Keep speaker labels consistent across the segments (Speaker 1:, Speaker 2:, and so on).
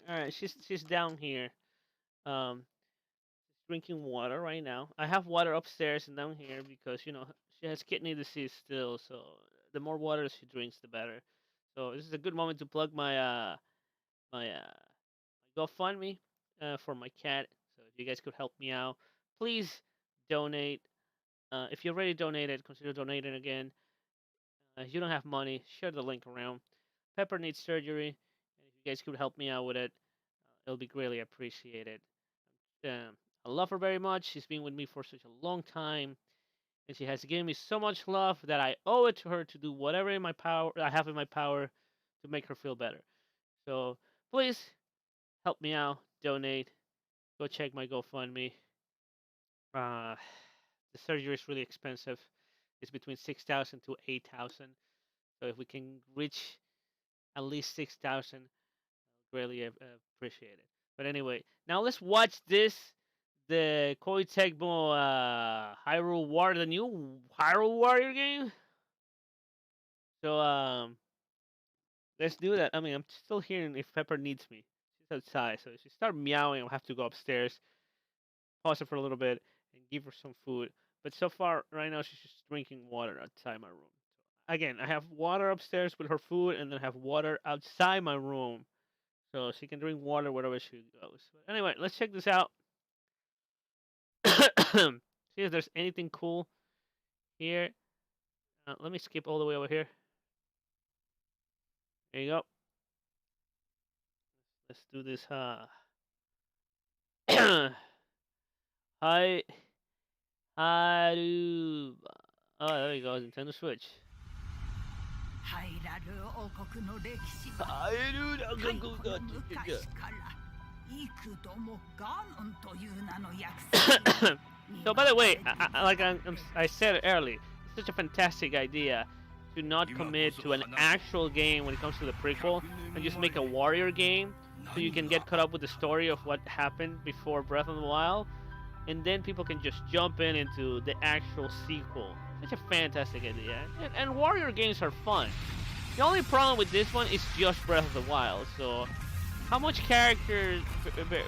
Speaker 1: Alright, she's down here. Um, drinking water right now. I have water upstairs and down here because she has kidney disease still. So the more water she drinks, the better. So this is a good moment to plug my GoFundMe for my cat. So if you guys could help me out, please donate. If you already donated, consider donating again. If you don't have money, share the link around. Pepper needs surgery, and if you guys could help me out with it, it'll be greatly appreciated. I love her very much. She's been with me for such a long time, and she has given me so much love that I owe it to her to do whatever in my power I have in my power to make her feel better. So please help me out, donate, go check my GoFundMe. Uh, the surgery is really expensive. It's between 6,000 to 8,000. So if we can reach at least 6,000, greatly appreciate it. But anyway, now let's watch this. The Koei Tecmo Hyrule War, the new Hyrule Warrior game. So let's do that. I mean, I'm still hearing if Pepper needs me. She's outside, so if she starts meowing, I'll have to go upstairs, pause it for a little bit, and give her some food. But so far, right now, she's just drinking water outside my room. Again, I have water upstairs with her food, and then I have water outside my room, so she can drink water wherever she goes. But anyway, let's check this out. See if there's anything cool here. Let me skip all the way over here. There you go. Let's do this. Hi, Haruba. Oh, there you go. Nintendo Switch. So, by the way, I said earlier, it's such a fantastic idea to not commit to an actual game when it comes to the prequel and just make a warrior game so you can get caught up with the story of what happened before Breath of the Wild, and then people can just jump into the actual sequel. Such a fantastic idea. And warrior games are fun. The only problem with this one is just Breath of the Wild, so how much character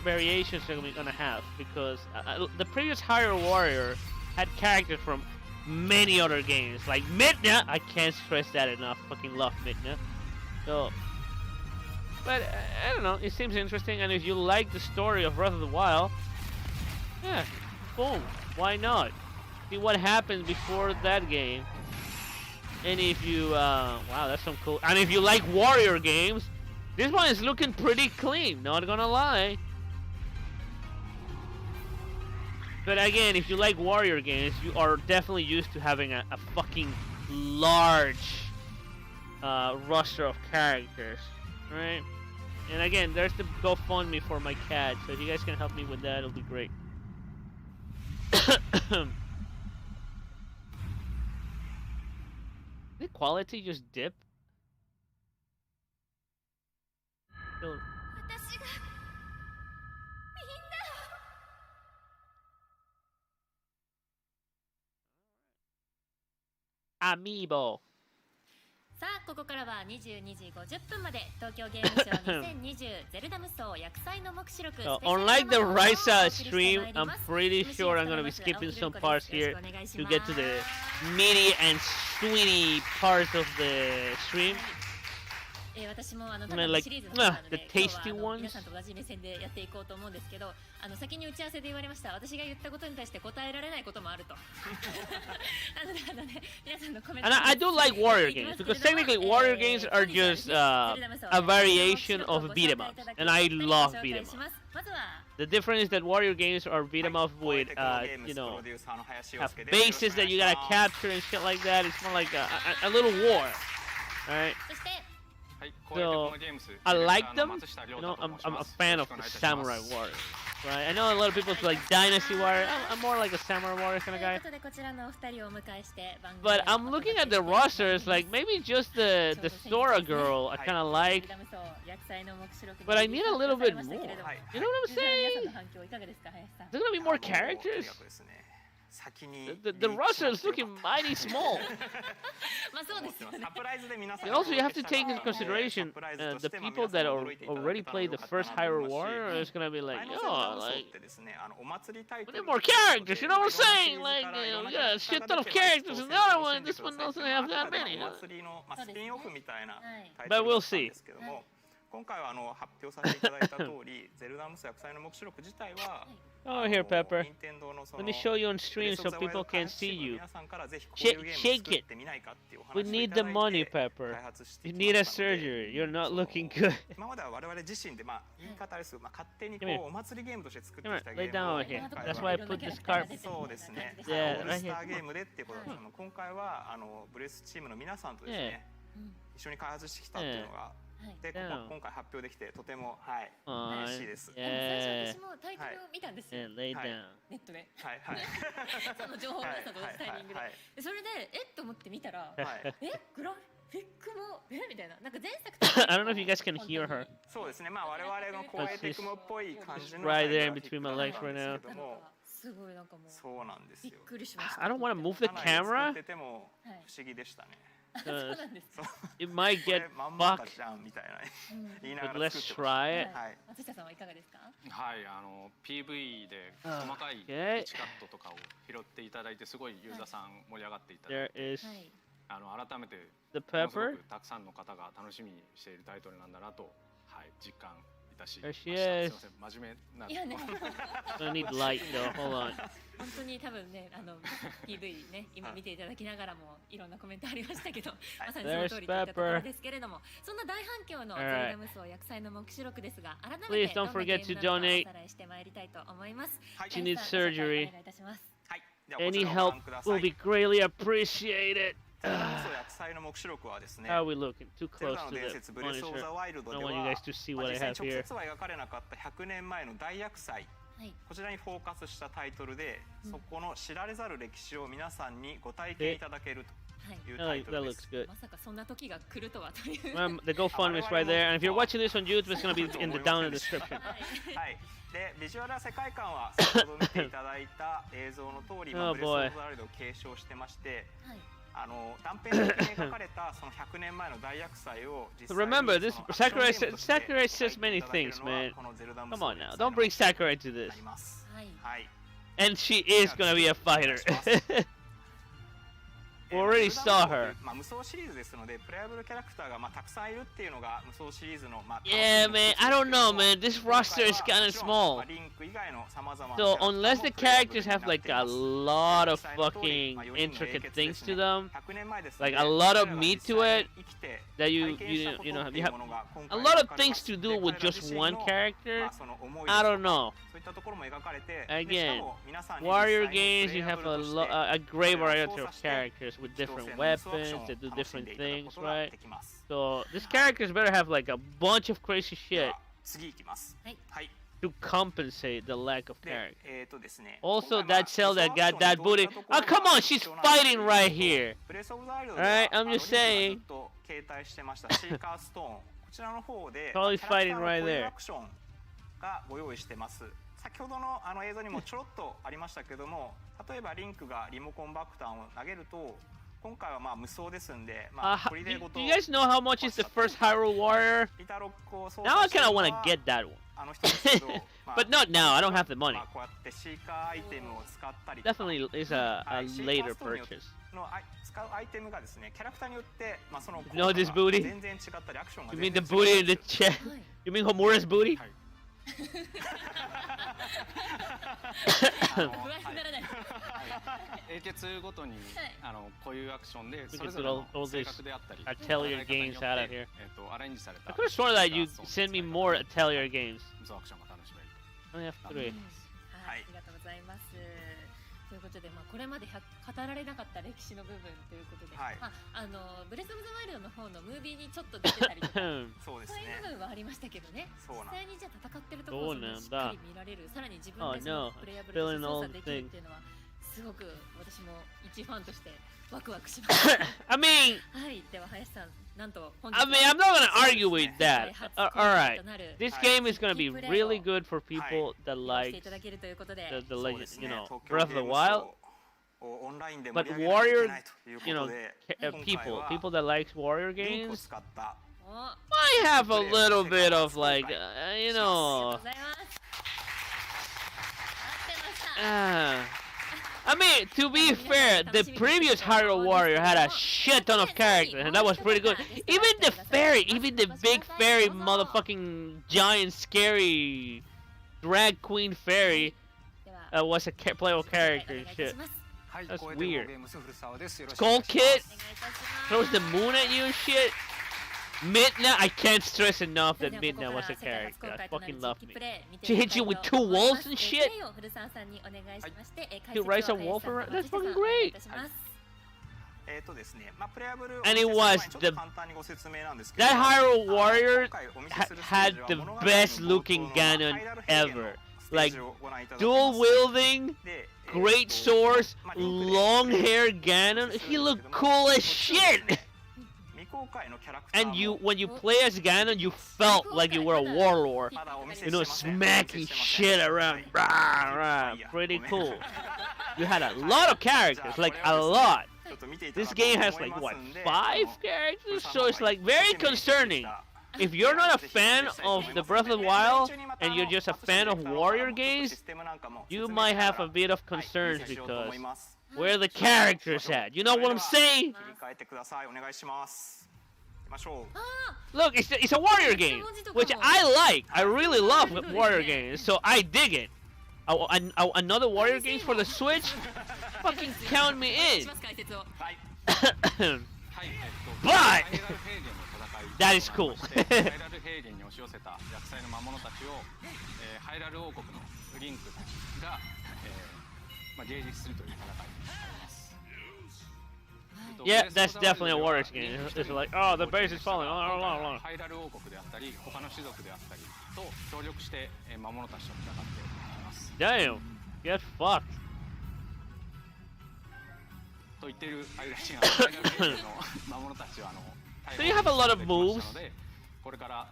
Speaker 1: variations are we gonna have? Because the previous Hyrule Warrior had characters from many other games, like Midna. I can't stress that enough. Fucking love Midna. So, but I don't know. It seems interesting, and if you like the story of Breath of the Wild, yeah, boom. Why not? See what happens before that game. And if you, wow, that's some cool. And if you like warrior games, this one is looking pretty clean. Not gonna lie. But again, if you like warrior games, you are definitely used to having a fucking large roster of characters, right? And again, there's the GoFundMe for my cat, so if you guys can help me with that, it'll be great. Did quality just dip? Amiibo.
Speaker 2: さあここからは22時50分まで東京ゲームショウ2020ゼルダ無双薬剤の目視録
Speaker 1: So, unlike the Risa stream, I'm pretty sure I'm gonna be skipping some parts here to get to the meaty and sweety parts of the stream.
Speaker 2: 私も
Speaker 1: I mean, like,
Speaker 2: シリーズの中で
Speaker 1: the tasty
Speaker 2: 皆
Speaker 1: ones.
Speaker 2: さんと同じ目線でやっていこうと思うんですけど先に打ち合わせで言われました私が言ったことに対して答えられないこともあると皆さんのコメント
Speaker 1: And I do like warrior games because technically warrior games are just a variation of beat 'em ups, and I love beat 'em ups.
Speaker 2: まずは
Speaker 1: The difference is that warrior games are beat 'em up with, you know, have bases that you gotta capture and shit like that. It's more like a little war, alright?
Speaker 2: そして
Speaker 1: So I like them. You know, I'm a fan of the samurai warrior, right? I know a lot of people like dynasty warrior. I'm more like a samurai warrior kind of
Speaker 2: という
Speaker 1: guy.
Speaker 2: ことでこちらのお二人をお迎えして番組
Speaker 1: But I'm looking at the rosters, like maybe just the Sora girl I kind of like,
Speaker 2: ゼルダ無双薬剤の目視録
Speaker 1: but I need a little bit more. You know what I'm
Speaker 2: 皆さん
Speaker 1: saying?
Speaker 2: の反響いかがですか林さん
Speaker 1: There's gonna be more characters.
Speaker 3: 先に
Speaker 1: The roster is looking mighty small.
Speaker 2: まあそうですよね。
Speaker 3: サプライズで皆さん
Speaker 1: And also, you have to take into consideration the people that already played the first Hyrule Warrior is gonna be like, yo, like,
Speaker 3: ですね、お祭りタイト
Speaker 1: we
Speaker 3: ル
Speaker 1: need more characters. You know what I'm saying? Like, we got a shit ton of characters in the other one. This one doesn't have that many.
Speaker 3: お祭りのスピンオフみたいなタイ
Speaker 1: But
Speaker 3: トル
Speaker 1: we'll
Speaker 3: だったん
Speaker 1: see.
Speaker 3: ですけども、今回は発表させていただいた通り、ゼルダムス薬剤の目視録自体は
Speaker 1: Oh, here, Pepper.
Speaker 3: 任天堂のそ
Speaker 1: Let
Speaker 3: の
Speaker 1: me show you on stream so people can see you. Shake it. We need the money, Pepper. You need a surgery. You're not looking good.
Speaker 3: 今までは我々自身で言い方ですけど、勝手にこ
Speaker 1: Come here.
Speaker 3: うお祭りゲームとして作って
Speaker 1: Come
Speaker 3: きた
Speaker 1: here,
Speaker 3: ゲ
Speaker 1: lay
Speaker 3: ーム
Speaker 1: down
Speaker 3: を
Speaker 1: over here.
Speaker 3: 今回
Speaker 1: That's
Speaker 3: は
Speaker 1: why I put this card.
Speaker 3: そうですね。
Speaker 1: Yeah,
Speaker 3: オール
Speaker 1: right
Speaker 3: スタ
Speaker 1: here.
Speaker 3: ーゲームでっていうことで、今回はブレスチームの皆さんとですね、一緒に開発してきたっていうのが、で今回発表できてとても嬉しいです。
Speaker 2: 最
Speaker 1: Yeah.
Speaker 2: 初私もタイトルを見たんですよ。
Speaker 1: Yeah, lay down.
Speaker 2: ネットで。
Speaker 3: はいはい。
Speaker 2: その情報を皆さんと同じタイミングで。でそれでと思って見たら、グラフィックもみたいな、なんか前作
Speaker 1: I don't know if you guys can hear her.
Speaker 3: そうですね。我々のコエテクモっぽい感じの
Speaker 1: Right there in between my legs right now.
Speaker 2: すごいなんかもう
Speaker 3: そうなんですよ。
Speaker 2: びっくりしました。
Speaker 1: I don't want to move the
Speaker 3: 作
Speaker 1: camera
Speaker 3: ってても不思議でしたね。
Speaker 2: そうなんです。
Speaker 1: it might
Speaker 3: これ
Speaker 1: get
Speaker 3: まんまか
Speaker 1: fucked.
Speaker 3: じゃんみたいな言いな
Speaker 1: But
Speaker 3: がら
Speaker 1: let's
Speaker 3: 作ってま
Speaker 1: try
Speaker 3: し
Speaker 1: it.
Speaker 3: た。はい。
Speaker 2: 松下さんはいかがですか？
Speaker 4: はい、PV で細かい
Speaker 1: Okay.
Speaker 4: 位置カットとかを拾っていただいてすごいユーザーさん盛り上がっていただい
Speaker 1: There
Speaker 4: て、
Speaker 1: is
Speaker 2: はい。
Speaker 4: 改めて
Speaker 1: the
Speaker 4: ものすご
Speaker 1: pepper.
Speaker 4: くたくさんの方が楽しみにしているタイトルなんだなと、はい、実感いたし
Speaker 1: There
Speaker 4: まし
Speaker 1: she
Speaker 4: た。
Speaker 1: is.
Speaker 4: すみません、真面目ない
Speaker 2: やね。
Speaker 1: I need light though. Hold on.
Speaker 2: 本当に多分ね、PV ね、今見ていただきながらもいろんなコメントありましたけど、まさにその通りといったところですけれども、そんな大反響のゼルダ無双薬剤の目視録ですが、改め
Speaker 1: Please
Speaker 2: て
Speaker 1: don't
Speaker 2: どんなゲ
Speaker 1: forget
Speaker 2: ー
Speaker 1: to
Speaker 2: ムなのか
Speaker 1: donate.
Speaker 2: おさらいしてまいりたいと思います。
Speaker 3: She
Speaker 1: needs
Speaker 2: 林さんご紹介
Speaker 1: surgery.
Speaker 2: お願いいたします。
Speaker 3: はい。ではこ
Speaker 1: Any
Speaker 3: ちらをご
Speaker 1: help
Speaker 3: 覧くださ
Speaker 1: will
Speaker 3: い。
Speaker 1: be greatly appreciated.
Speaker 3: ゼルダムス薬剤の目視録はですね。
Speaker 1: How are we looking? Too
Speaker 3: ゼル
Speaker 1: close
Speaker 3: ダの
Speaker 1: to
Speaker 3: 伝
Speaker 1: the
Speaker 3: 説ブレスオブザ
Speaker 1: monitor.
Speaker 3: ワイルド
Speaker 1: I
Speaker 3: で
Speaker 1: don't
Speaker 3: は
Speaker 1: want you guys to see
Speaker 3: 実
Speaker 1: what I
Speaker 3: 際
Speaker 1: have
Speaker 3: 直
Speaker 1: here.
Speaker 3: 接は描かれなかった100年前の大厄災。
Speaker 2: はい。
Speaker 3: こちらにフォーカスしたタイトルで、そこの知られざる歴史を皆さんにご体験いただける
Speaker 2: はい。
Speaker 3: という
Speaker 1: Oh,
Speaker 3: タイト
Speaker 1: that
Speaker 3: ルで
Speaker 1: looks
Speaker 3: す。
Speaker 1: good.
Speaker 2: まさかそんな時が来るとはという。
Speaker 1: The GoFundMe is right there, and if you're watching this on YouTube, it's gonna be in the down in the description.
Speaker 3: はい。で、ビジュアルや世界観は先ほど見ていただいた映像の通り、
Speaker 1: Oh,
Speaker 3: ブレスオブ
Speaker 1: boy.
Speaker 3: ザワイルドを継承してまして、
Speaker 2: はい。
Speaker 3: 断片的に描かれたその100年前の大厄災を実
Speaker 1: So
Speaker 3: 際に
Speaker 1: remember, this
Speaker 3: そのアクションゲ
Speaker 1: Sakurai
Speaker 3: ームと
Speaker 1: says
Speaker 3: して
Speaker 1: Sakurai says
Speaker 3: 体験
Speaker 1: many
Speaker 3: いただける
Speaker 1: things,
Speaker 3: のは
Speaker 1: man.
Speaker 3: このゼルダ無
Speaker 1: Come
Speaker 3: 双
Speaker 1: on
Speaker 3: の
Speaker 1: now,
Speaker 3: 薬剤
Speaker 1: don't
Speaker 3: の
Speaker 1: bring Sakurai to
Speaker 3: に
Speaker 1: this.
Speaker 3: なります。
Speaker 2: はい。
Speaker 3: はい。
Speaker 1: And she is gonna be a fighter. We already saw her.
Speaker 3: 無双シリーズですので、プレイアブルキャラクターがたくさんいるっていうのが無双シリーズの
Speaker 1: Yeah, man, I don't know, man. This roster is kind of small.
Speaker 3: リンク以外の様々な
Speaker 1: So unless the characters have like a lot of fucking intricate things to them, like a lot of meat to it, that you know you have a lot of things to do with just one character. I don't know. Again, warrior games, you have a great variety of characters with different weapons that do different things, right? So these characters better have like a bunch of crazy shit
Speaker 3: 次いきます。はい。
Speaker 1: to compensate the lack of character.
Speaker 3: ですね。
Speaker 1: Also, that cell that got that booty. Oh, come on, she's fighting right here.
Speaker 3: ブレスオブザワイルド
Speaker 1: Alright, I'm just saying.
Speaker 3: ずっと携帯してましたシーカーストーン。こちらの方で
Speaker 1: Totally
Speaker 3: キャラクター
Speaker 1: fighting
Speaker 3: の
Speaker 1: right
Speaker 3: コイン
Speaker 1: there.
Speaker 3: アクションがご用意してます。先ほどの映像にもちょろっとありましたけども、例えばリンクがリモコン爆弾を投げると、今回は無双ですんで、ホリデーご
Speaker 1: Do
Speaker 3: と
Speaker 1: you guys know how much is the first Hyrule Warrior?
Speaker 3: リタロックを操
Speaker 1: Now I
Speaker 3: 作して
Speaker 1: kind
Speaker 3: る
Speaker 1: of
Speaker 3: の
Speaker 1: want
Speaker 3: は
Speaker 1: to get that one.
Speaker 3: 人ですけど、
Speaker 1: But not now, I don't have the money.
Speaker 3: こうやってシーカーアイテムを使ったりとか
Speaker 1: Definitely is a later purchase.
Speaker 3: 使うアイテムがですね、キャラクターによってその
Speaker 1: You know this booty?
Speaker 3: 全然違ったりアクションが
Speaker 1: You
Speaker 3: 全
Speaker 1: mean
Speaker 3: 然
Speaker 1: the
Speaker 3: 違った
Speaker 1: booty
Speaker 3: り
Speaker 1: in the chest?
Speaker 2: はい。
Speaker 1: You mean Homura's booty?
Speaker 4: はい。
Speaker 2: 不安にならない。
Speaker 4: 英傑ごとにこういうアクションで
Speaker 1: We
Speaker 4: そ
Speaker 1: could
Speaker 4: れぞ
Speaker 1: get
Speaker 4: れ
Speaker 1: all
Speaker 4: の
Speaker 1: this
Speaker 4: 性格であったり、
Speaker 1: Atelier games out of here.
Speaker 4: アレンジされた
Speaker 1: I could have sworn that you sent me more Atelier games.
Speaker 4: 無双アクションが楽しめる
Speaker 1: I only have 3.
Speaker 2: はい、ありがとうございます。ということで、これまで語られなかった歴史の部分ということで、
Speaker 3: はい
Speaker 2: ブレスオブザワイルドの方のムービーにちょっと出てたりとか、
Speaker 3: そうです
Speaker 2: そういう
Speaker 3: ね。
Speaker 2: 部分はありましたけどね。
Speaker 3: そうなん
Speaker 2: 実際にじゃあ戦ってるところをしっかり見られる、さらに自分
Speaker 1: Oh
Speaker 2: でその
Speaker 1: no,
Speaker 2: プレイヤブルとして操作できるっていうのはすごく私も一ファンとしてワクワクしました。
Speaker 1: I mean,
Speaker 2: はい、では林さん、なんと本
Speaker 1: I'm not gonna argue with that. Alright, this game is gonna be really good for people that
Speaker 2: して
Speaker 1: like
Speaker 2: いただけるということで、
Speaker 1: the
Speaker 3: そうで
Speaker 1: legend,
Speaker 3: す
Speaker 1: you
Speaker 3: ね
Speaker 1: know,
Speaker 3: 東京
Speaker 1: Breath of
Speaker 3: ゲー
Speaker 1: the
Speaker 3: ムショ
Speaker 1: Wild.
Speaker 3: ウ
Speaker 1: But warrior, you know, people that like warrior games might have a little bit of like, you know. I mean, to be fair, the previous Hyrule Warrior had a shit ton of characters, and that was pretty good. Even the fairy, even the big fairy, motherfucking giant, scary drag queen fairy, was a playable character and shit. That's weird. Skull Kid throws the moon at you and shit. Midna, I can't stress enough that Midna was a character. I fucking love me. She hits you with 2 wolves and shit. You raise a wolf around? That's fucking great. And it was that Hyrule Warrior had the best looking Ganon ever. Like dual wielding, great swords, long hair Ganon. He looked cool as shit. And when you play as Ganon, you felt like you were a warlord. You know, smacking shit around. Rah, rah. Pretty cool. You had a lot of characters, like a lot. This game has like, what, 5 characters? So it's like very concerning. If you're not a fan of the Breath of the Wild, and you're just a fan of warrior games, you might have a bit of concerns because where are the characters at? You know what I'm saying? Look, it's a warrior game, which I like. I really love warrior games, so I dig it. Another warrior game for the Switch? Fucking count me in. But that is cool. Yeah, that's definitely a warrior game. It's like, oh, the base is falling. Damn, get fucked. So you have a lot of moves.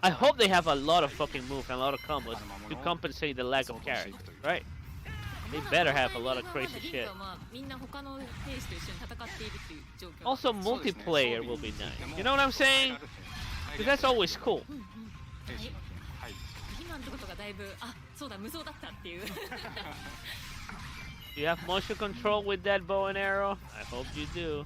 Speaker 1: I hope they have a lot of fucking moves and a lot of combos to compensate the lack of characters, right? They better have a lot of crazy shit. Also, multiplayer will be nice. You know what I'm saying? Because that's always cool. Do you have motion control with that bow and arrow? I hope you do.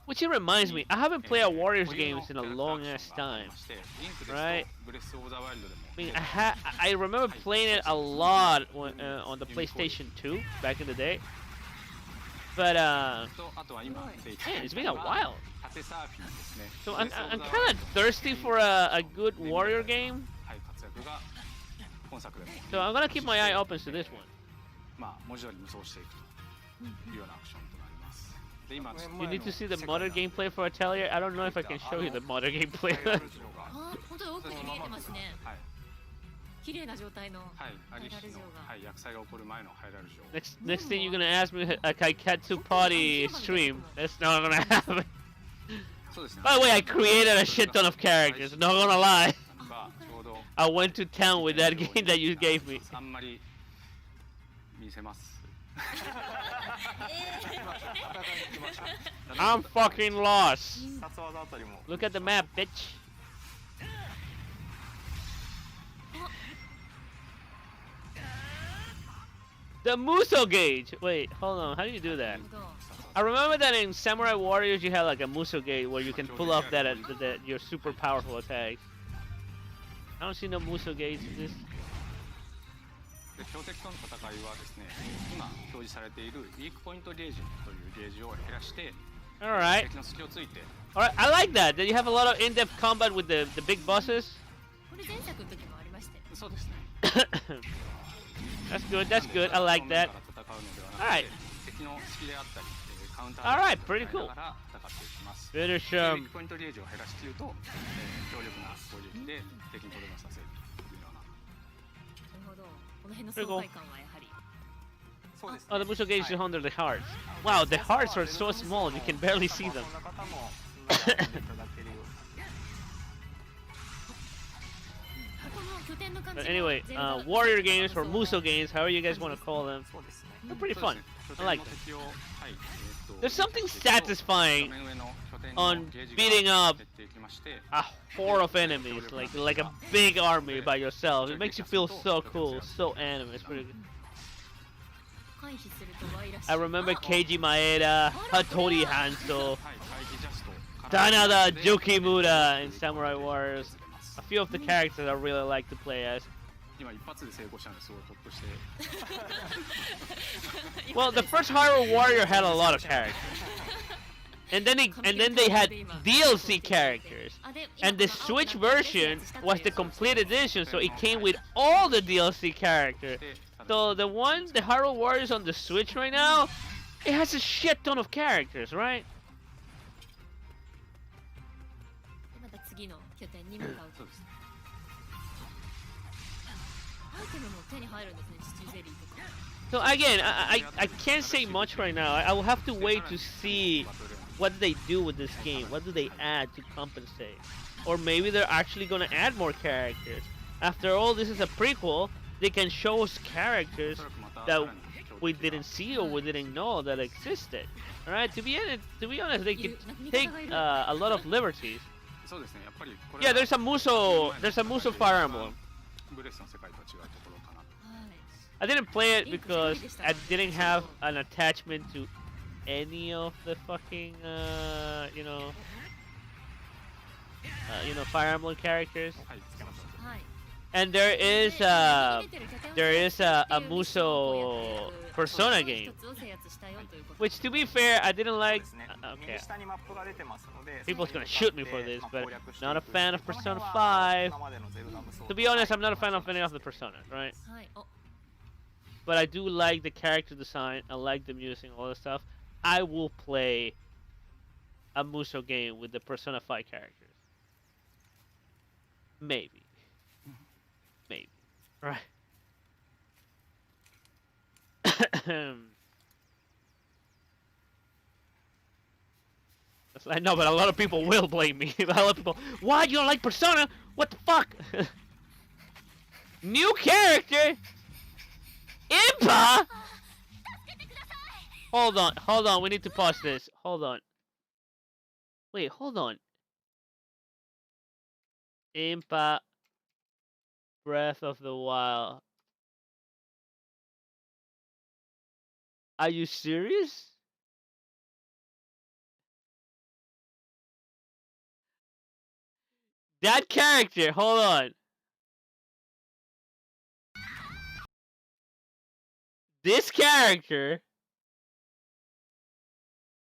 Speaker 1: Which it reminds me, I haven't played a Warriors games in a long ass time, right? I mean, I remember playing it a lot when, on the PlayStation 2 back in the day. But man, it's been a while. So I'm kind of thirsty for a good Warrior game. So I'm gonna keep my eye open to this one. You need to see the modern gameplay for Atelier. I don't know if I can show you the modern gameplay. Next thing you're gonna ask me a Kaiketsu party stream. That's not gonna happen. By the way, I created a shit ton of characters, not gonna lie. I went to town with that game that you gave me. I'm fucking lost. Look at the map, bitch. The Muso gauge. Wait, hold on. How do you do that? I remember that in Samurai Warriors you had like a Muso gauge where you can pull off that your super powerful attacks. I don't see no Muso gauge in this. Alright. Alright, I like that. That you have a lot of in-depth combat with the big bosses. That's good, that's good. I like that. Alright. Alright, pretty cool. Finish pretty cool. Oh, the Muso gauge is under the hearts. Wow, the hearts are so small, you can barely see them. But anyway, warrior games or Muso games, however you guys want to call them,
Speaker 3: そうですね
Speaker 1: they're pretty
Speaker 4: そう
Speaker 1: fun.
Speaker 4: ですね。
Speaker 1: I like
Speaker 4: 拠
Speaker 1: them.
Speaker 4: 点の敵を、はい、
Speaker 1: There's something
Speaker 4: 撃破していくと
Speaker 1: satisfying
Speaker 4: 画面上の拠点の
Speaker 1: on
Speaker 4: ゲージ
Speaker 1: beating
Speaker 4: が
Speaker 1: up
Speaker 4: 減っていきまして、
Speaker 1: a horde of enemies, like a big army by yourself. It makes you feel so cool, so anime. It's pretty good. I remember Keiji Maeda, Hattori Hanzo,
Speaker 4: はい、回避ジャスト、
Speaker 1: Tanada Yukimura in Samurai Warriors. A few of the characters I really like to play as.
Speaker 4: 今一発で成功したんですごいホッとして。
Speaker 1: Well, the first Hyrule Warrior had a lot of characters. And then they had DLC characters. And the Switch version was the complete edition, so it came with all the DLC characters. So the Hyrule Warriors on the Switch right now, it has a shit ton of characters, right?
Speaker 2: また次の拠点に向かうと。アイテムも手に入るんですね、地中ゼリーとか。
Speaker 1: So again, I can't say much right now. I will have to wait to see what do they do with this game. What do they add to compensate? Or maybe they're actually going to add more characters. After all, this is a prequel. They can show us characters that we didn't see or we didn't know that existed. All right. To be honest, they could take a lot of liberties.
Speaker 4: そうですね、やっぱりこれは
Speaker 1: Yeah, there's a Muso Fire Emblem.
Speaker 4: ブレスの世界とは違うところかな。
Speaker 1: I didn't play it because I didn't have an attachment to any of the fucking Fire Emblem characters.
Speaker 4: はい、つけましょう。
Speaker 2: はい。
Speaker 1: And there is a Muso Persona game, which to be fair, I didn't
Speaker 3: そう
Speaker 1: like.
Speaker 3: ですね
Speaker 1: Okay,
Speaker 3: 右下にマップが出てますので
Speaker 1: people's
Speaker 3: そこ
Speaker 1: gonna
Speaker 3: に
Speaker 1: shoot
Speaker 3: 向
Speaker 1: me
Speaker 3: か
Speaker 1: for
Speaker 3: って
Speaker 1: this,
Speaker 3: まあ
Speaker 1: but
Speaker 3: 攻略してい
Speaker 1: not a
Speaker 3: く
Speaker 1: fan of
Speaker 3: この
Speaker 1: Persona
Speaker 3: 辺は
Speaker 1: 5.
Speaker 3: 今までのゼルダ無双
Speaker 1: To be honest, I'm not a fan of any of the Personas, right?
Speaker 2: はい。お、
Speaker 1: But I do like the character design. I like the music, all that stuff. I will play a Muso game with the Persona 5 characters. Maybe. Maybe. Right. I know, but a lot of people will blame me. A lot of people, why you don't like Persona? What the fuck? New character? Impa? Hold on, we need to pause this. Hold on. Wait, hold on. Impa Breath of the Wild. Are you serious? That character, hold on. This character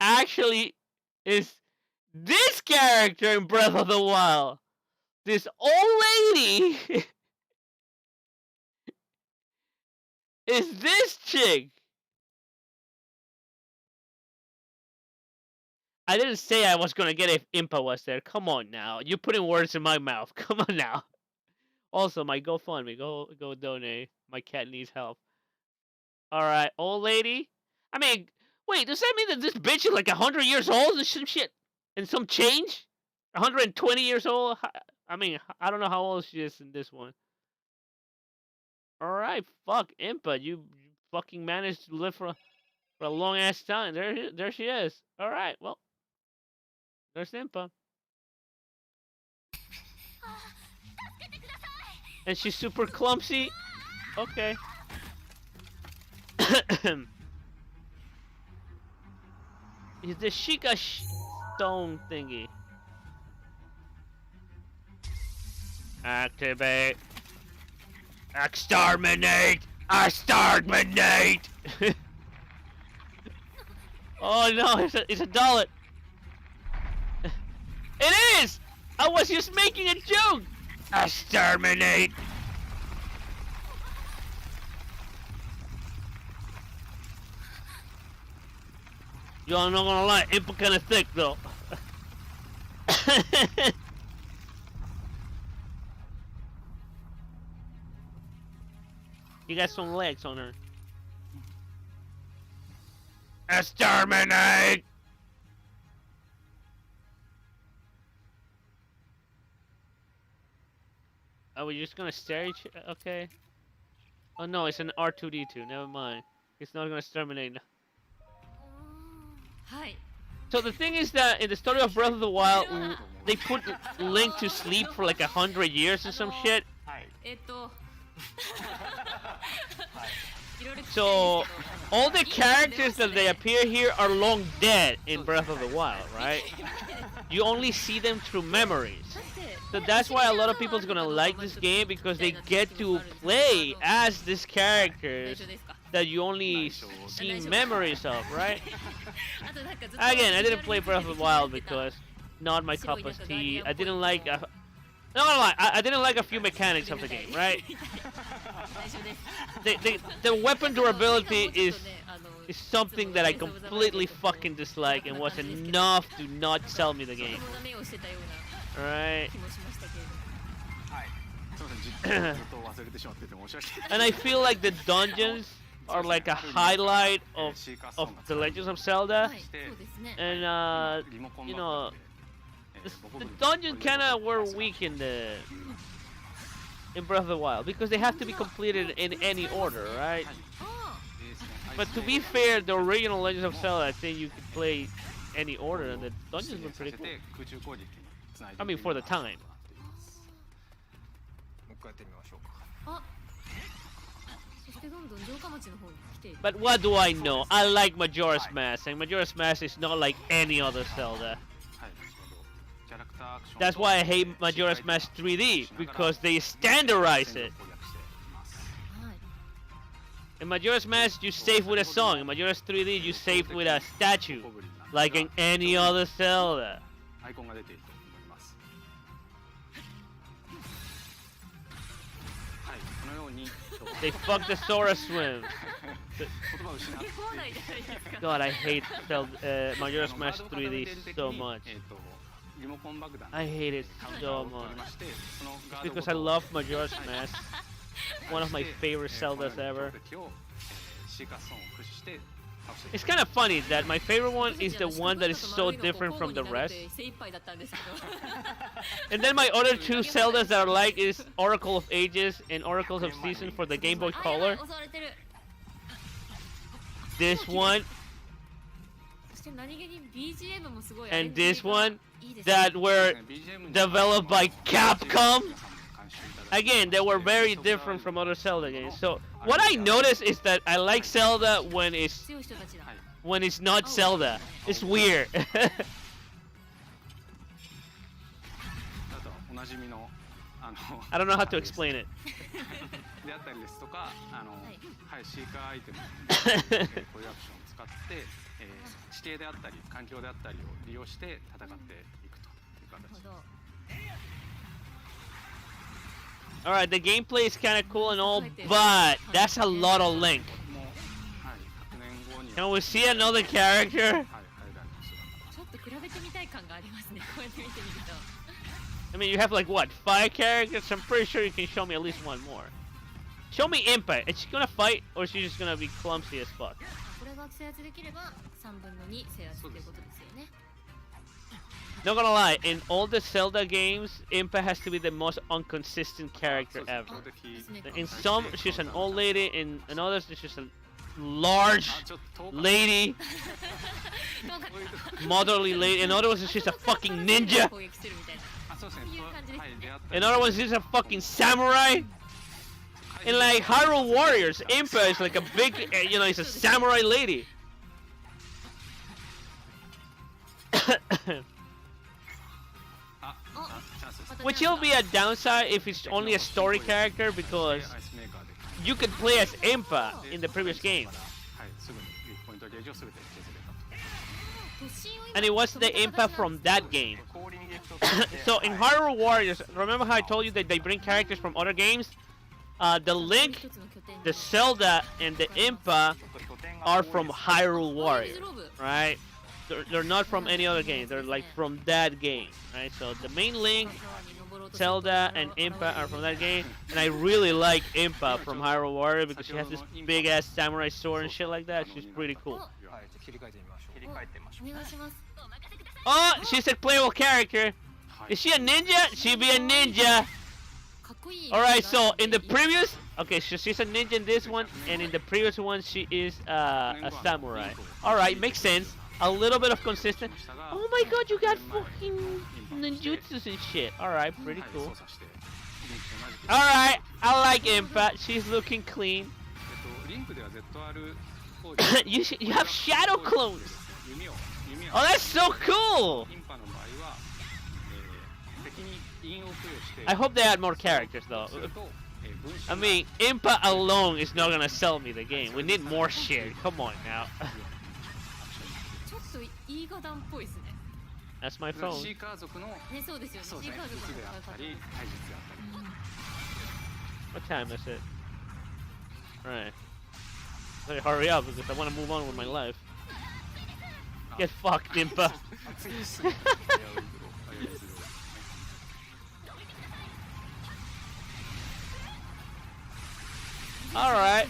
Speaker 1: actually is this character in Breath of the Wild. This old lady is this chick. I didn't say I was gonna get if Impa was there. Come on now. You're putting words in my mouth. Come on now. Also, my GoFundMe. Go donate. My cat needs help. Alright, old lady. I mean, wait, does that mean that this bitch is like 100 years old and some shit? And some change? 120 years old? I mean, I don't know how old she is in this one. Alright, fuck, Impa. You fucking managed to live for a long ass time. There she is. Alright, well. There's Impa. And she's super clumsy. Okay. Is the Sheikah stone thingy. Activate. Exterminate! Exterminate! Oh no, it's a dollet. It is! I was just making a joke! Exterminate! Yo, I'm not gonna lie, Impa kinda thick though. You got some legs on her. Exterminate! Are we just gonna stare at each? Okay. Oh no, it's an R2D2. Never mind. It's not gonna exterminate.
Speaker 2: はい。
Speaker 1: So the thing is that in the story of Breath of the Wild, they put Link to sleep for like 100 years or some shit.
Speaker 3: はい
Speaker 1: So all the characters that they appear here are long dead in Breath of the Wild, right? You only see them through memories. So that's why a lot of people are gonna like this game, because they get to play as these characters that you only see memories of, right? Again, I didn't play Breath of the Wild because not my cup of tea. I didn't like. No, I didn't like a few mechanics of the game, right? The weapon durability is something that I completely fucking dislike and was enough to not sell me the game. Alright. And I feel like the dungeons are like a highlight of the Legends of Zelda. And you know, the dungeons kind of were weak in Breath of the Wild because they have to be completed in any order, right? But to be fair, the original Legends of Zelda, I think you could play any order, and the dungeons were pretty cool. I mean, for the time.
Speaker 5: もう一回やってみましょうか。
Speaker 2: あ、そしてどんどん城下町の方に来ている。
Speaker 1: But what do I know? I like Majora's Mask, and Majora's Mask is not like any other Zelda. That's why I hate Majora's Mask 3D, because they standardize it. In Majora's Mask, you save with a song. In Majora's 3D, you save with a statue, like in any other Zelda. They fucked the Sora swim. God, I hate Majora's Mask 3D so much. I hate it so much. It's because I love Majora's Mask. One of my favorite Zeldas ever. It's kind of funny that my favorite one is the one that is so different from the rest. And then my other two Zeldas that are like is Oracle of Ages and Oracles of Season for the Game Boy Color. This one and this one that were developed by Capcom. Again, they were very different from other Zelda games. So what I notice is that I like Zelda when it's not Zelda. It's weird. I don't know how to explain it. Alright, the gameplay is kind of cool and all, but that's a lot of Link. Can we see another character? I mean, you have like what, 5 characters? I'm pretty sure you can show me at least one more. Show me Impa. Is she gonna fight or is she just gonna be clumsy as fuck? Not gonna lie, in all the Zelda games, Impa has to be the most inconsistent character ever. In some, she's an old lady, in others, she's just a large lady, motherly lady. In other words, she's a fucking ninja. In other words, she's a fucking samurai. In like Hyrule Warriors, Impa is like a big, you know, it's a samurai lady. Which will be a downside if it's only a story character, because you could play as Impa in the previous game. And it was the Impa from that game. So in Hyrule Warriors, remember how I told you that they bring characters from other games? The Link, the Zelda, and the Impa are from Hyrule Warriors, right? They're not from any other game. They're like from that game, right? So the main Link, Zelda, and Impa are from that game. And I really like Impa from Hyrule Warrior because she has this big ass samurai sword and shit like that. She's pretty cool. Oh, she's a playable character. Is she a ninja? She be a ninja. All right, so in the previous, okay, so she's a ninja in this one, and in the previous one she is a samurai. All right, makes sense. A little bit of consistent. Oh my God, you got fucking ninjutsus and shit. All right, pretty cool. All right, I like Impa. She's looking clean. you have shadow clones. Oh, that's so cool. I hope they add more characters though. I mean, Impa alone is not gonna sell me the game. We need more shit. Come on now. That's my phone. What time is it? Alright. Hurry up because I want to move on with my life. Get fucked, Impa. Alright.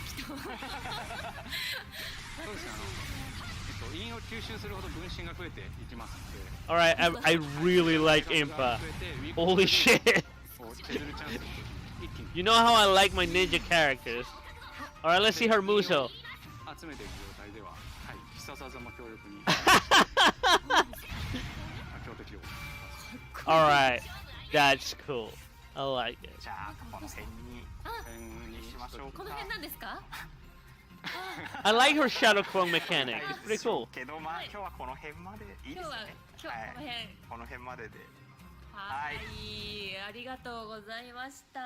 Speaker 1: Alright, I really like Impa. Holy shit. You know how I like my ninja characters. Alright, let's see her Muso. Alright, that's cool. I like it. I like her shadow clone mechanic. It's pretty cool.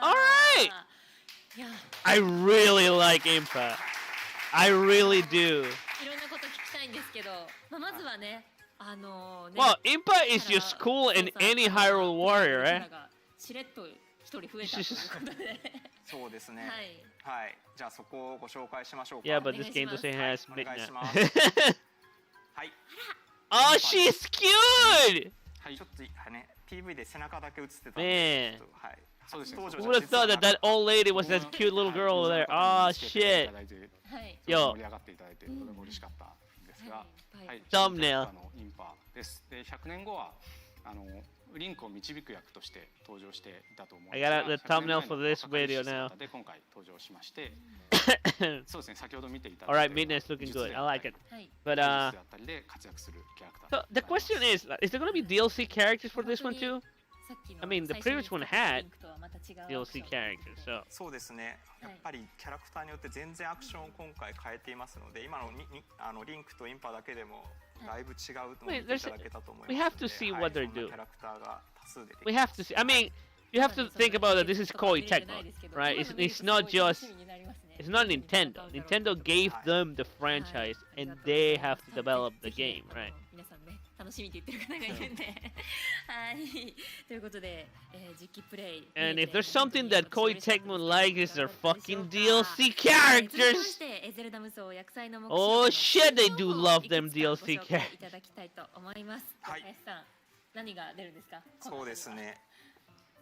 Speaker 1: Alright! I really like Impa. I really do. Well, Impa is just cool in any Hyrule Warrior, eh?
Speaker 3: そうですね。はい。じゃあそこをご紹介しましょうか。
Speaker 1: Yeah, but this game doesn't have midnight.
Speaker 3: はい。
Speaker 1: Oh, she's cute!
Speaker 3: はい。ちょっとね、PV で背中だけ映ってたん
Speaker 1: Man.
Speaker 3: で、はい。そうですね。Who
Speaker 1: would have thought that that old lady was that cute little girl over there? Oh, shit. Yo.
Speaker 4: 盛り上がっていただいてとても嬉しかったんですが、はい。
Speaker 1: Thumbnail.
Speaker 4: インパです。で、100年後はリンクを導く役として登場していたと思いますが、
Speaker 1: I got the thumbnail for this video now.
Speaker 4: で今回登場しまして、そうですね。先ほど見ていた
Speaker 1: Alright, Midnight's looking good. I like it. But so the question is there going to be DLC characters for this one too? I mean, the previous one had DLC characters, so.
Speaker 3: そうですね。やっぱりキャラクターによって全然アクションを今回変えていますので、今のリンクとインパだけでもだいぶ違うと思っていただけたと思います。
Speaker 1: We have to see what they're doing.
Speaker 3: キャラクターが多数出てきて。
Speaker 1: We have to see. I mean, you have to think about that. This is Koei Tecmo, right? It's not just. It's not Nintendo. Nintendo gave them the franchise, and they have to develop the game, right?
Speaker 2: 楽しみって言ってる方がいるんではいということで、実機プレイ
Speaker 1: And if there's something that Koei Tecmo likes is their fucking DLC characters. Oh shit, they do love them DLC characters.
Speaker 2: いただきたいと思います。林さん、何が出るんですか？
Speaker 3: そうですね。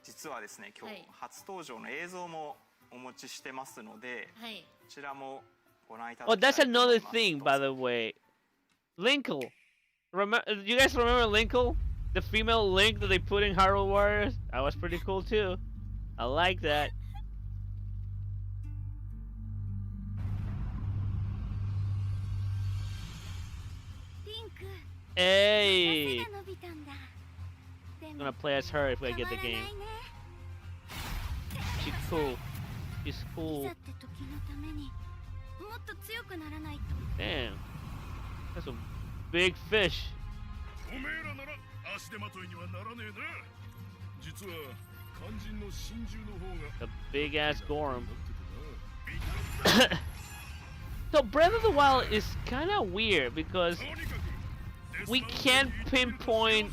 Speaker 3: 実はですね、今日初登場の映像もお持ちしてますので、こちらもご覧いただきたいと思います。
Speaker 1: Oh, that's another thing, by the way. Linkle. You guys remember Linkle? The female Link that they put in Hyrule Warriors? That was pretty cool too. I like that. Hey! I'm gonna play as her if I get the game. She's cool. She's cool. Damn. That's a big fish. A big ass Gorm. So Breath of the Wild is kind of weird because we can't pinpoint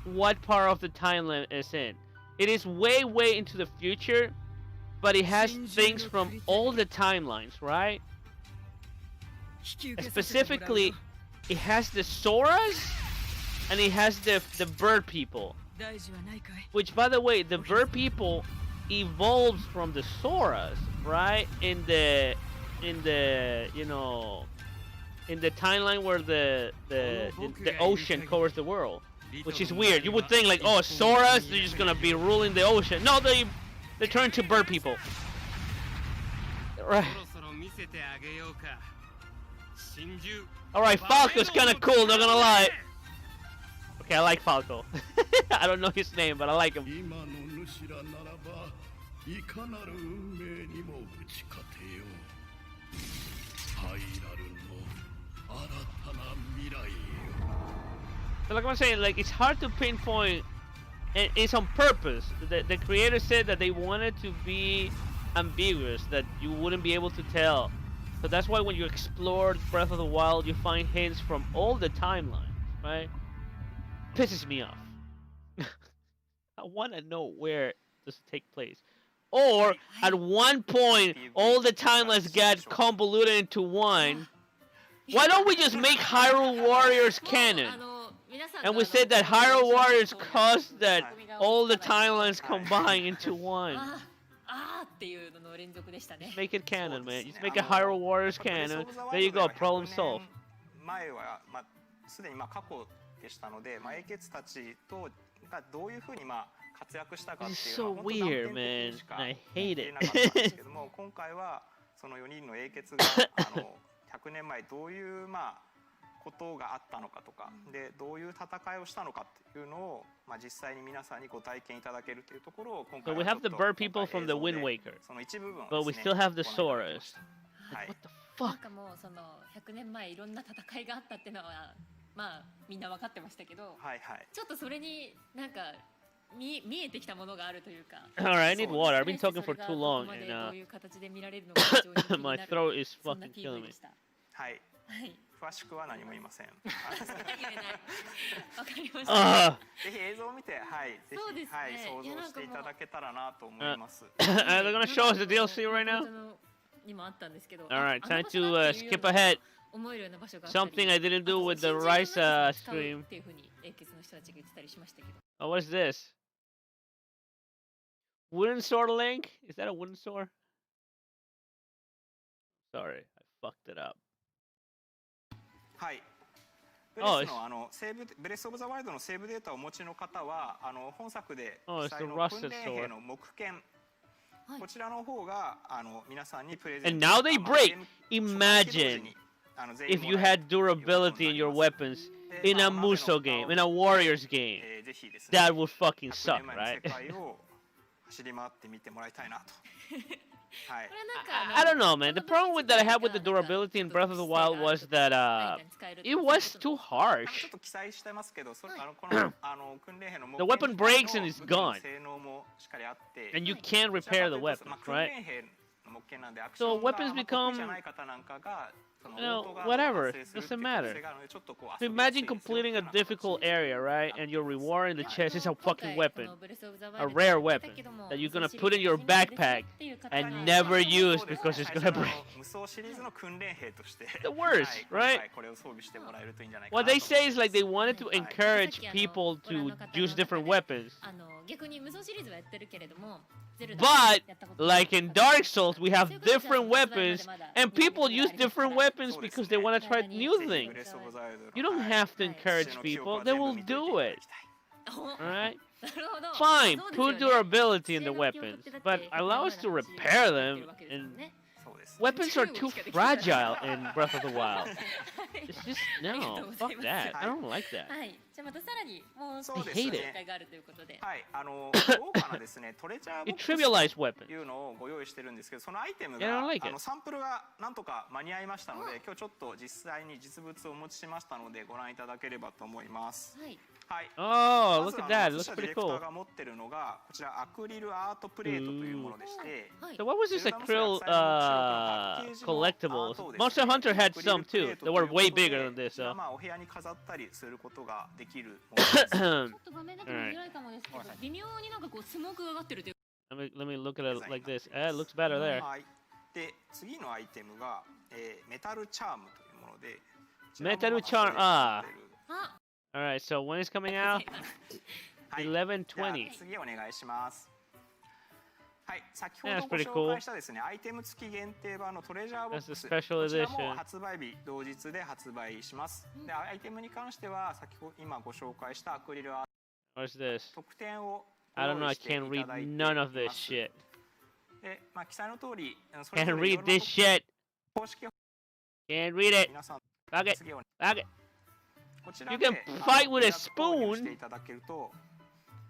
Speaker 1: what part of the timeline it's in. It is way into the future, but it has things from all the timelines, right? Specifically, it has the Soras and it has the bird people. Which, by the way, the bird people evolves from the Soras, right? In the you know, in the timeline where the ocean covers the world. which is weird. You would think like, oh, Soras, they're just gonna be ruling the ocean. No, they turn into bird people. Right. Alright, Falco's kinda cool, not gonna lie. Okay, I like Falco. I don't know his name, but I like him. So like I'm saying, like it's hard to pinpoint, and it's on purpose. The creator said that they wanted to be ambiguous, that you wouldn't be able to tell. So that's why when you explore Breath of the Wild, you find hints from all the timelines, right? Pisses me off. I want to know where this take place. Or at one point, all the timelines got convoluted into one. Why don't we just make Hyrule Warriors canon? And we said that Hyrule Warriors caused that all the timelines combine into one. Just make it canon, man. Just make a Hyrule Warriors canon. There you go, problem solved.
Speaker 3: すでに過去でしたので、英傑たちとがどういうふうに活躍したかっていうのは本当断片的にしか言えなかったんですけども、今回はその4人の英傑が100年前どういうことがあったのかとかでどういう戦いをしたのかっていうのを実際に皆さんにご体験いただけるというところを今回はちょっと
Speaker 1: So we have the bird people from the Wind Waker,
Speaker 3: その一部分を
Speaker 1: but we still have the Soras. What the fuck?
Speaker 2: なんかもうその100年前いろんな戦いがあったっていうのはみんな分かってましたけど、ちょっとそれになんか見えてきたものがあるというか。
Speaker 1: Alright, I need water. I've been talking for too long, and my throat is fucking killing me.
Speaker 3: はい。詳しくは何も言いません。
Speaker 2: わかりました。
Speaker 3: ぜひ映像を見て、ぜひ想像していただけたらなと思います。
Speaker 1: They're gonna show us the DLC right now.
Speaker 2: にもあったんですけど。
Speaker 1: Alright, time to skip ahead. Something I didn't do with the Rice stream. Oh, what is this? Wooden sword link? Is that a wooden sword? Sorry, I fucked it up.
Speaker 3: はい。ブレスオブザワイルドのセーブデータをお持ちの方は本作で記載の訓練兵の木剣こちらの方が皆さんにプレゼント。
Speaker 1: And now they break. Imagine if you had durability in your weapons in a Muso game, in a Warriors game. That would fucking suck, right? I don't know, man. The problem with that I had with the durability in Breath of the Wild was that it was too harsh. The weapon breaks and it's gone. And you can't repair the weapon, right? So weapons become, whatever, doesn't matter. So imagine completing a difficult area, right? And your reward in the chest is a fucking weapon, a rare weapon that you're gonna put in your backpack and never use because it's gonna break. The worst, right? What they say is like they wanted to encourage people to use different weapons. But, like in Dark Souls, we have different weapons, and people use different weapons because they want to try new things. You don't have to encourage people, they will do it. Alright? Fine, put durability in the weapons, but allow us to repair them. And weapons are too fragile in Breath of the Wild. It's just, no, fuck that. I don't like that. I hate it. It trivialized weapons. Yeah, I don't like it.
Speaker 3: サンプルがなんとか間に合いましたので、今日ちょっと実際に実物をお持ちしましたのでご覧いただければと思います。はい。
Speaker 1: Oh, look at that. It looks pretty cool.
Speaker 3: が持ってるのがこちらアクリルアートプレートというものでして、
Speaker 1: So what was this acryl collectibles? Monster Hunter had some too. They were way bigger than this, so.
Speaker 3: お部屋に飾ったりすることができるものです。ちょっと画面だけ見づらいかもですけど、微妙になんかこうスモークが上がってるという。
Speaker 1: Let me look at it like this. It looks better there.
Speaker 3: はい。で次のアイテムがメタルチャームというもので。
Speaker 1: Metal Charm. Ah. All right. So when is coming out? 11:20.
Speaker 3: 次お願いします。はい、先ほどご紹介したですね、アイテム付き限定版のトレジャーボックス、こちらも発売日同日で発売します。で、アイテムに関しては先ほど今ご紹介したアクリルアート特典をご用意していただいています。で、まあ記載の通り、それぞれいろんな公式
Speaker 1: Can't read it.
Speaker 3: 皆さん
Speaker 1: Fuck it. Fuck it.
Speaker 3: こちら
Speaker 1: You
Speaker 3: で
Speaker 1: can fight with a spoon.
Speaker 3: していただけると、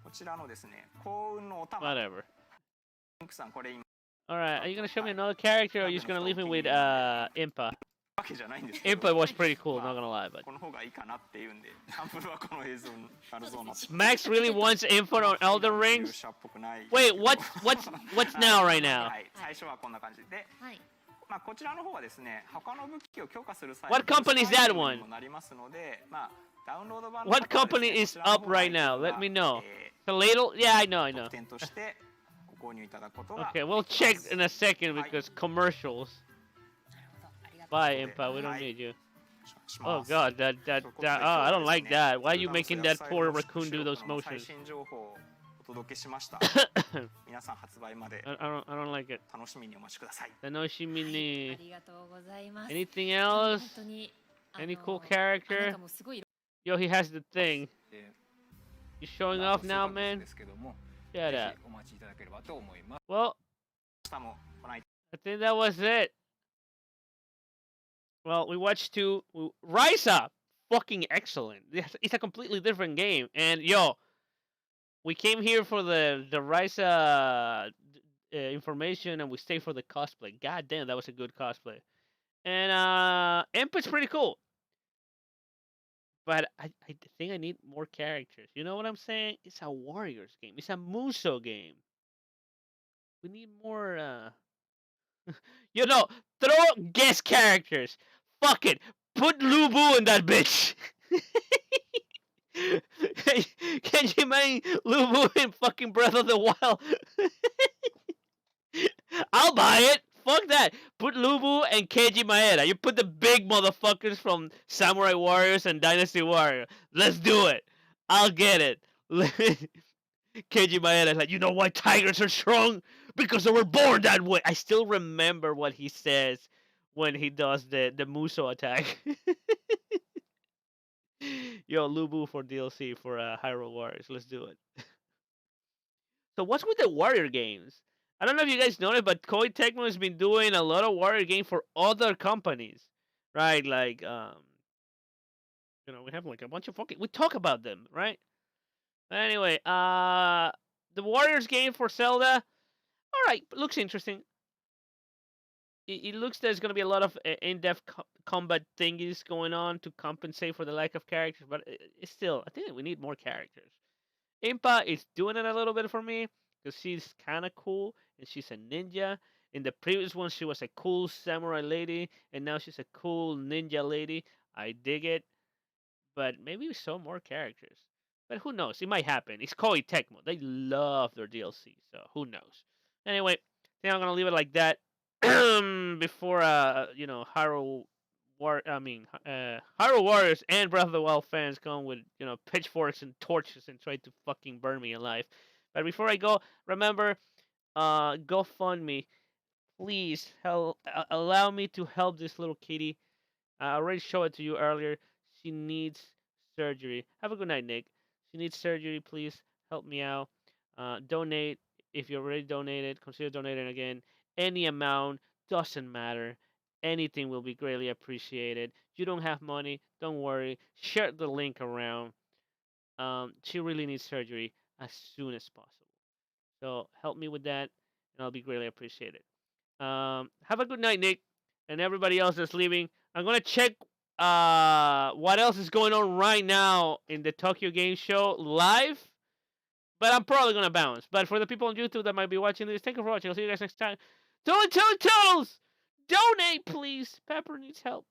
Speaker 3: こちらのですね、幸運のお玉。
Speaker 1: Whatever.
Speaker 3: さんこれ今
Speaker 1: Alright, are you gonna show me another character or are you just gonna leave me with Impa?
Speaker 3: わけじゃないんですけど
Speaker 1: Impa was pretty cool, not gonna lie, but
Speaker 3: この方がいいかなっていうんでサンプルはこの映像にあるそうなんです。
Speaker 1: Max really wants Impa on Elden Rings? Wait, what's now right now?
Speaker 3: はい、最初はこんな感じで、まあこちらの方はですね、他の武器を強化する際
Speaker 1: What company is that one?
Speaker 3: にもなりますので、まあダウンロード版
Speaker 1: What company is up right now? Let me know. The ladle? Yeah, I know, I know.
Speaker 3: 特典としてご購入いただくことが
Speaker 1: Okay, we'll check in a second because commercials. Bye, Impa. We don't need you. Oh God, that. Oh, I don't like that. Why are you making that poor raccoon do those motions?
Speaker 3: 最新情報をお届けしました。皆さん発売まで
Speaker 1: I don't like it.
Speaker 3: 楽しみにお待ちください。
Speaker 1: 楽しみに。
Speaker 2: ありがとうございます。
Speaker 1: Anything else? Any cool character? Yo, he has the thing. You showing off now, man? Shut up. Well, I think that was it. Well, we watched two. Rise Up! Fucking excellent. It's a completely different game. And, yo, we came here for the Rise information and we stayed for the cosplay. God damn, that was a good cosplay. And, Impa's pretty cool. But I think I need more characters. You know what I'm saying? It's a Warriors game. It's a Muso game. We need more, you know, throw guest characters. Fuck it. Put Lubu in that bitch. Can you imagine Lubu in fucking Breath of the Wild? I'll buy it. Fuck that. Put Lubu and Keiji Maeda. You put the big motherfuckers from Samurai Warriors and Dynasty Warrior. Let's do it. I'll get it. Keiji Maeda is like, you know why tigers are strong? Because they were born that way. I still remember what he says when he does the Muso attack. Yo, Lubu for DLC for Hyrule Warriors. Let's do it. So what's with the Warrior games? I don't know if you guys know it, but Koei Tecmo has been doing a lot of Warrior games for other companies, right? Like, you know, we have like a bunch of fucking. We talk about them, right? Anyway, the Warriors game for Zelda. All right, looks interesting. It looks there's going to be a lot of in-depth combat thingies going on to compensate for the lack of characters, but it's still, I think we need more characters. Impa is doing it a little bit for me because she's kind of cool and she's a ninja. In the previous one, she was a cool samurai lady, and now she's a cool ninja lady. I dig it, but maybe we saw more characters. But who knows? It might happen. It's Koei Tecmo. They love their DLC, so who knows? Anyway, I think I'm gonna leave it like that. Before you know, Hyrule Warriors and Breath of the Wild fans come with, you know, pitchforks and torches and try to fucking burn me alive. But before I go, remember, GoFundMe, please allow me to help this little kitty. I already showed it to you earlier. She needs surgery. Have a good night, Nick. She needs surgery. Please help me out. Donate if you already donated. Consider donating again. Any amount doesn't matter. Anything will be greatly appreciated. You don't have money, don't worry. Share the link around. She really needs surgery as soon as possible. So help me with that, and I'll be greatly appreciated. Have a good night, Nick, and everybody else that's leaving. I'm gonna check what else is going on right now in the Tokyo Game Show live. But I'm probably gonna bounce. But for the people on YouTube that might be watching this, thank you for watching. I'll see you guys next time. Turtles! Donate, please. Pepper needs help.